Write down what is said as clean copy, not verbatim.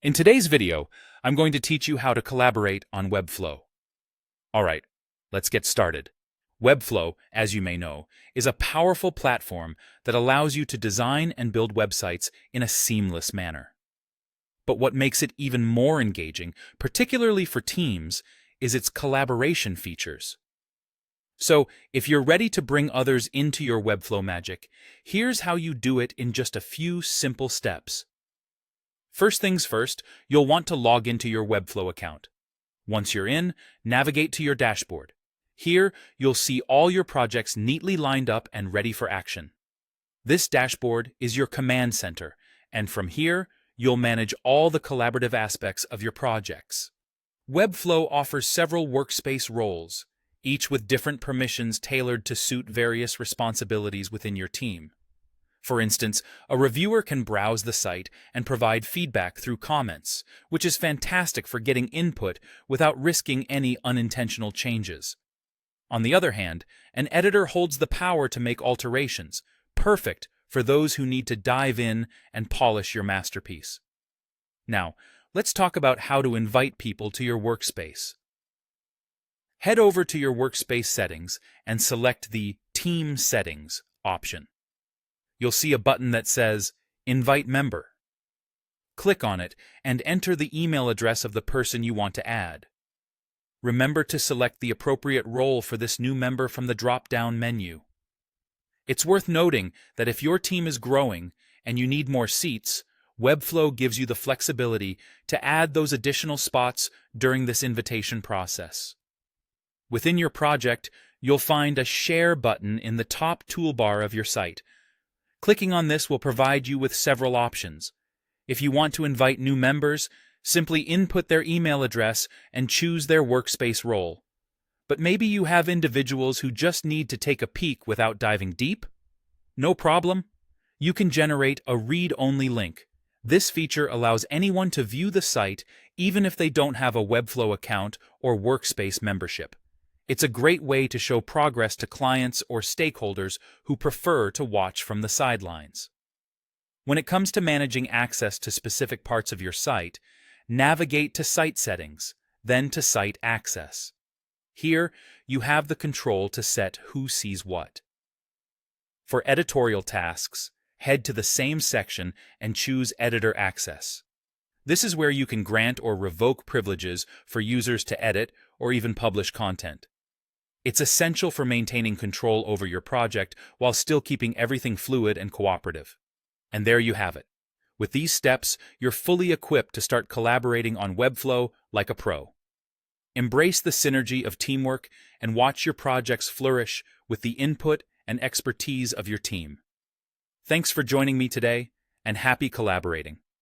In today's video, I'm going to teach you how to collaborate on Webflow. Alright, let's get started. Webflow, as you may know, is a powerful platform that allows you to design and build websites in a seamless manner. But what makes it even more engaging, particularly for teams, is its collaboration features. So, if you're ready to bring others into your Webflow magic, here's how you do it in just a few simple steps. First things first, you'll want to log into your Webflow account. Once you're in, navigate to your dashboard. Here, you'll see all your projects neatly lined up and ready for action. This dashboard is your command center, and from here, you'll manage all the collaborative aspects of your projects. Webflow offers several workspace roles, each with different permissions tailored to suit various responsibilities within your team. For instance, a reviewer can browse the site and provide feedback through comments, which is fantastic for getting input without risking any unintentional changes. On the other hand, an editor holds the power to make alterations, perfect for those who need to dive in and polish your masterpiece. Now, let's talk about how to invite people to your workspace. Head over to your workspace settings and select the Team Settings option. You'll see a button that says Invite Member. Click on it and enter the email address of the person you want to add. Remember to select the appropriate role for this new member from the drop-down menu. It's worth noting that if your team is growing and you need more seats, Webflow gives you the flexibility to add those additional spots during this invitation process. Within your project, you'll find a Share button in the top toolbar of your site. Clicking on this will provide you with several options. If you want to invite new members, simply input their email address and choose their workspace role. But maybe you have individuals who just need to take a peek without diving deep? No problem. You can generate a read-only link. This feature allows anyone to view the site even if they don't have a Webflow account or workspace membership. It's a great way to show progress to clients or stakeholders who prefer to watch from the sidelines. When it comes to managing access to specific parts of your site, navigate to Site Settings, then to Site Access. Here, you have the control to set who sees what. For editorial tasks, head to the same section and choose Editor Access. This is where you can grant or revoke privileges for users to edit or even publish content. It's essential for maintaining control over your project while still keeping everything fluid and cooperative. And there you have it. With these steps, you're fully equipped to start collaborating on Webflow like a pro. Embrace the synergy of teamwork and watch your projects flourish with the input and expertise of your team. Thanks for joining me today, and happy collaborating.